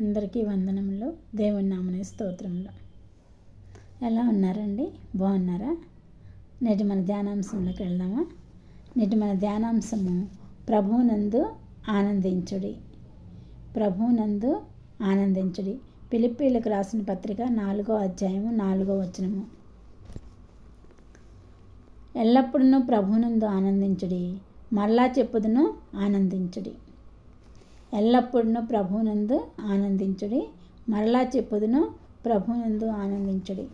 అందరికీ వందనములు. దేవుని నామమున స్తోత్రములు. ఎలా ఉన్నారండి? బాగున్నారా? నేటి మన ధ్యానాంశంలోకి వెళ్దామా? నేటి మన ధ్యానాంశము ప్రభువునందు ఆనందించుడి. ప్రభువునందు ఆనందించుడి. ఫిలిప్పీయులకు రాసిన పత్రిక 4వ అధ్యాయము 4వ వచనము. ఎల్లప్పుడూ ప్రభువునందు ఆనందించుడి. మరలా చెప్పుదును, ఆనందించుడి. ఎల్లప్పుడూ ప్రభువునందు ఆనందించుడి. మరలా చెప్పుదును, ప్రభువునందు ఆనందించుడి.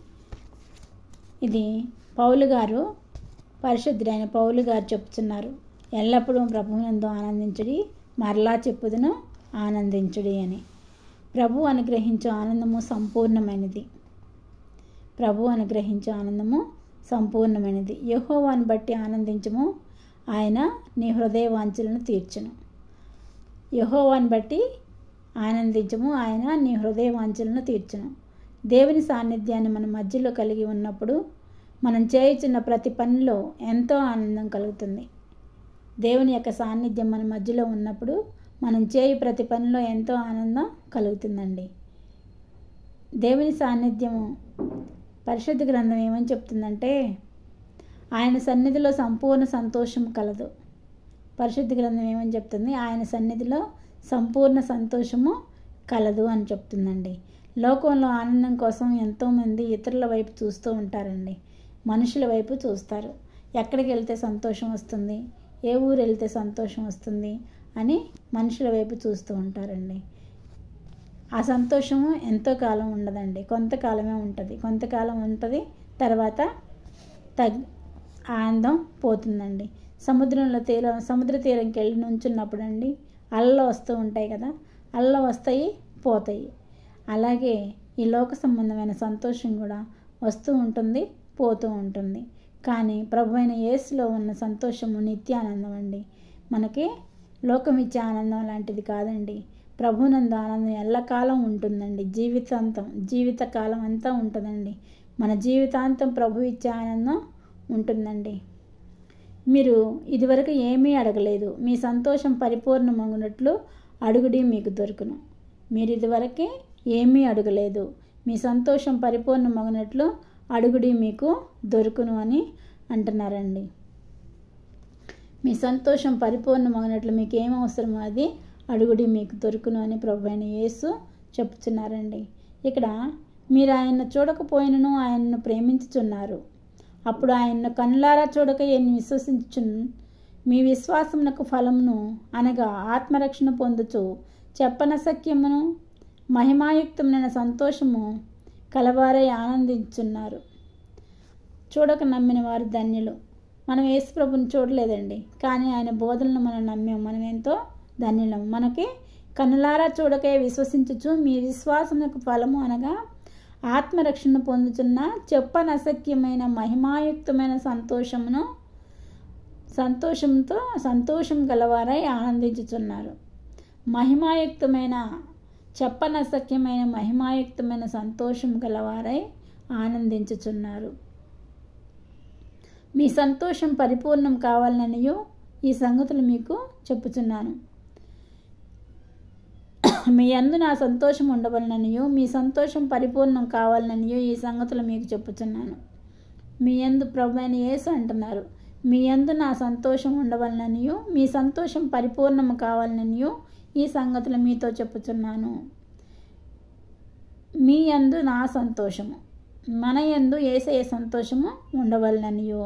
ఇది పౌలు గారు, పరిశుద్ధుడైన పౌలు గారు చెప్తున్నారు. ఎల్లప్పుడూ ప్రభువునందు ఆనందించుడి, మరలా చెప్పుదును, ఆనందించుడి అని. ప్రభు అనుగ్రహించే ఆనందము సంపూర్ణమైనది. ప్రభు అనుగ్రహించే ఆనందము సంపూర్ణమైనది. యెహోవాను బట్టి ఆనందించుము, ఆయన నీ హృదయ వాంఛలను తీర్చును. యెహోవాను బట్టి ఆనందించుము, ఆయన నీ హృదయ వాంఛలను తీర్చును. దేవుని సాన్నిధ్యాన్ని మన మధ్యలో కలిగి ఉన్నప్పుడు మనం చేయుచున్న ప్రతి పనిలో ఎంతో ఆనందం కలుగుతుంది. దేవుని యొక్క సాన్నిధ్యం మన మధ్యలో ఉన్నప్పుడు మనం చేయు ప్రతి పనిలో ఎంతో ఆనందం కలుగుతుందండి. దేవుని సాన్నిధ్యము పరిశుద్ధ గ్రంథం ఏమని చెప్తుందంటే, ఆయన సన్నిధిలో సంపూర్ణ సంతోషం కలదు. పరిశుద్ధ గ్రంథం ఏమని చెప్తుంది? ఆయన సన్నిధిలో సంపూర్ణ సంతోషము కలదు అని చెప్తుందండి. లోకంలో ఆనందం కోసం ఎంతోమంది ఇతరుల వైపు చూస్తూ ఉంటారండి. మనుషుల వైపు చూస్తారు. ఎక్కడికి వెళ్తే సంతోషం వస్తుంది, ఏ ఊరు వెళ్తే సంతోషం వస్తుంది అని మనుషుల వైపు చూస్తూ ఉంటారండి. ఆ సంతోషము ఎంతో కాలం ఉండదండి, కొంతకాలమే ఉంటుంది. కొంతకాలం ఉంటుంది, తర్వాత ఆనందం పోతుందండి. సముద్ర తీరంకి వెళ్ళి నుంచున్నప్పుడు అండి అలలు వస్తూ ఉంటాయి కదా, అలలు వస్తాయి, పోతాయి. అలాగే ఈ లోక సంబంధమైన సంతోషం కూడా వస్తూ ఉంటుంది, పోతూ ఉంటుంది. కానీ ప్రభు అయిన యేసులో ఉన్న సంతోషము నిత్యానందం అండి. మనకి లోకం ఇచ్చే ఆనందం లాంటిది కాదండి. ప్రభునందు ఆనందం ఎల్లకాలం ఉంటుందండి. జీవితకాలం అంతా ఉంటుందండి. మన జీవితాంతం ప్రభు ఇచ్చే ఆనందం ఉంటుందండి. మీరు ఇదివరకు ఏమీ అడగలేదు, మీ సంతోషం పరిపూర్ణమగునట్లు అడుగుడి, మీకు దొరుకును. మీరు ఇదివరకే ఏమీ అడగలేదు, మీ సంతోషం పరిపూర్ణమగునట్లు అడుగుడి, మీకు దొరుకును అని అంటున్నారండి. మీ సంతోషం పరిపూర్ణమగినట్లు మీకు ఏం అవసరమో అది అడుగుడి, మీకు దొరుకును అని ప్రభువైన యేసు చెప్తున్నారండి. ఇక్కడ మీరు ఆయన్ను చూడకపోయినను ఆయన్ను ప్రేమించుచున్నారు. అప్పుడు ఆయన్ను కన్నులారా చూడక ఎన్ని విశ్వసించును. మీ విశ్వాసమునకు ఫలమును అనగా ఆత్మరక్షణ పొందుచు చెప్పనసఖ్యమును మహిమాయుక్తమైన సంతోషము కలవారై ఆనందించున్నారు. చూడక నమ్మిన వారు ధన్యులు. మనం యేసు ప్రభుని చూడలేదండి, కానీ ఆయన బోధనలు మనం నమ్మాము. మనం ఎంతో ధన్యులము. మనకి కన్నులారా చూడకే విశ్వసించుచు మీ విశ్వాసమునకు ఫలము అనగా ఆత్మరక్షణ పొందుతున్న చెప్పనసఖ్యమైన మహిమాయుక్తమైన సంతోషం గలవారై ఆనందించుచున్నారు. చెప్పనసఖ్యమైన మహిమాయుక్తమైన సంతోషం గలవారై ఆనందించుచున్నారు. మీ సంతోషం పరిపూర్ణం కావాలనియో ఈ సంగతులు మీకు చెప్పుచున్నాను. మీ యందు నా సంతోషం ఉండవలననియో, మీ సంతోషం పరిపూర్ణం కావాలననియో ఈ సంగతులు మీకు చెప్పుచున్నాను. మీ యందు ప్రభువైన యేసు అంటున్నారు, మీ యందు నా సంతోషం ఉండవలననియో, మీ సంతోషం పరిపూర్ణము కావాలననియో ఈ సంగతులు మీతో చెప్పుచున్నాను. మీ యందు నా సంతోషము, మన యందు యేసయ్య సంతోషము ఉండవలననియో,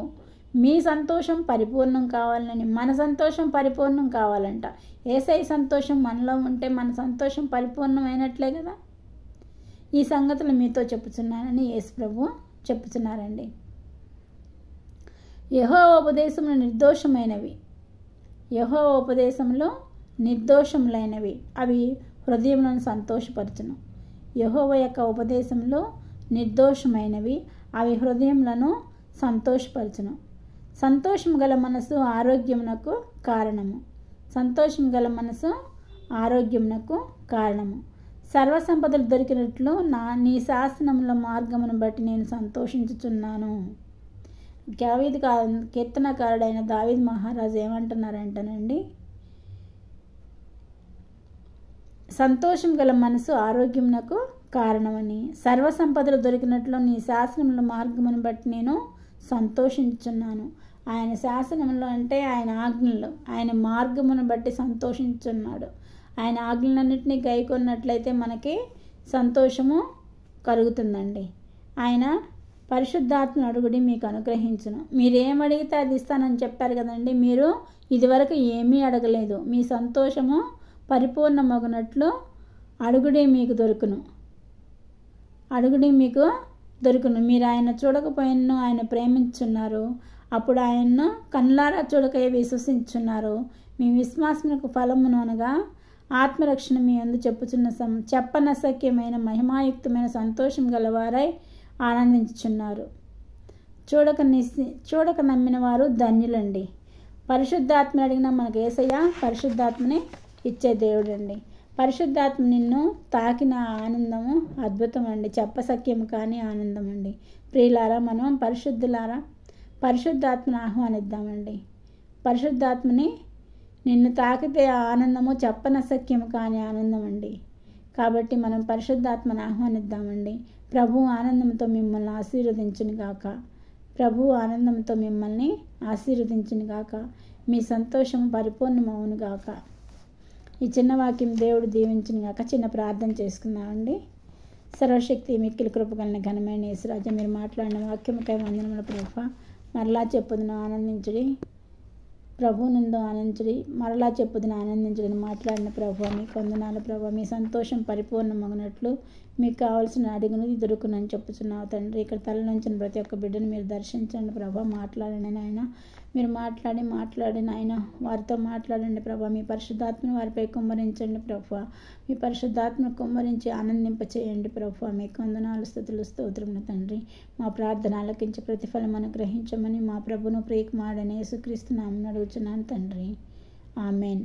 మీ సంతోషం పరిపూర్ణం కావాలని. మన సంతోషం పరిపూర్ణం కావాలంట. యేసయ్య సంతోషం మనలో ఉంటే మన సంతోషం పరిపూర్ణమైనట్లే కదా. ఈ సంగతులు మీతో చెప్పుచున్నానని యేసు ప్రభు చెప్పుచున్నారండి. యెహోవా ఉపదేశంలో నిర్దోషములైనవి అవి హృదయములను సంతోషపరచును. యెహోవా యొక్క ఉపదేశంలో నిర్దోషమైనవి అవి హృదయములను సంతోషపరచును. సంతోషం గల మనసు ఆరోగ్యమునకు కారణము. సర్వసంపదలు దొరికినట్లు నీ శాసనముల మార్గమును బట్టి నేను సంతోషించుచున్నాను. కీర్తనకారుడైన దావీదు మహారాజు ఏమంటున్నారంటేనండి, సంతోషం గల మనసు ఆరోగ్యమునకు కారణమని, సర్వసంపదలు దొరికినట్లు నీ శాసనముల మార్గమును బట్టి నేను సంతోషించున్నాను. ఆయన శాసనములు అంటే ఆయన ఆజ్ఞలు, ఆయన మార్గమును బట్టి సంతోషించున్నాడు. ఆయన ఆజ్ఞలన్నింటినీ గైకొన్నట్లయితే మనకి సంతోషము కలుగుతుందండి. ఆయన పరిశుద్ధాత్మను అడుగుడి మీకు అనుగ్రహించును. మీరేం అడిగితే అది ఇస్తానని చెప్పారు కదండి. మీరు ఇదివరకు ఏమీ అడగలేదు. మీ సంతోషము పరిపూర్ణమగునట్లు అడుగుడి మీకు దొరుకును. అడుగుడి మీకు దొరుకును. మీరు ఆయన చూడకపోయినను ఆయన ప్రేమించున్నారు. అప్పుడు ఆయన్ను కన్నులారా చూడకయే విశ్వసించున్నారు. మీ విశ్వాసమునకు ఫలమును అనగా ఆత్మరక్షణ మీ అందు చెప్పనశక్యమైన మహిమాయుక్తమైన సంతోషం గలవారై ఆనందించుచున్నారు. చూడక నమ్మిన వారు ధన్యులండి. పరిశుద్ధాత్మ అడిగినా మనకు యేసయ్య పరిశుద్ధాత్మని ఇచ్చే దేవుడండి. పరిశుద్ధాత్మ నిన్ను తాకిన ఆనందము అద్భుతం అండి, చెప్పసఖ్యం కానీ ఆనందం అండి. ప్రియులారా, మనం పరిశుద్ధాత్మను ఆహ్వానిద్దామండి. పరిశుద్ధాత్మని నిన్ను తాకితే ఆనందము చెప్పనశక్యం కానీ ఆనందం అండి. కాబట్టి మనం పరిశుద్ధాత్మను ఆహ్వానిద్దామండి. ప్రభు ఆనందంతో మిమ్మల్ని ఆశీర్వదించును గాక. ప్రభు ఆనందంతో మిమ్మల్ని ఆశీర్వదించును గాక. మీ సంతోషం పరిపూర్ణమవును గాక. ఈ చిన్న వాక్యం దేవుడు దీవించును గాక. చిన్న ప్రార్థన చేసుకుందామండి. సర్వశక్తి మిక్కిలి కృపగలన ఘనమైన యేసురాజా, మీరు మాట్లాడిన వాక్యముకై వందనములు ప్రభువా. మరలా చెప్పుదును ఆనందించుడి, ప్రభువునందు ఆనందించుడి, మరలా చెప్పుదును ఆనందించుడని మాట్లాడిన ప్రభువా మీకు వందనాలు ప్రభువా. మీ సంతోషం పరిపూర్ణమగినట్లు మీకు కావాల్సిన అడుగును దొరుకునని చెప్పుచున్నావు తండ్రి. ఇక్కడ తలనుంచిన ప్రతి ఒక్క బిడ్డను మీరు దర్శించండి ప్రభా. మాట్లాడండి నాయన, మీరు మాట్లాడి నాయన వారితో మాట్లాడండి ప్రభా. మీ పరిశుద్ధాత్మను వారిపై కుమ్మరించండి ప్రభా. మీ పరిశుద్ధాత్మను కుమ్మరించి ఆనందింప చేయండి ప్రభా. మీకు వందనాలు స్తుతులు స్తోత్రములు తండ్రి. మా ప్రార్థన ఆలకించి ప్రతిఫలం అనుగ్రహించమని మా ప్రభును ప్రియకుమారుడైన యేసుక్రీస్తు నామమున అడుగుచున్నాను తండ్రి. ఆమెన్.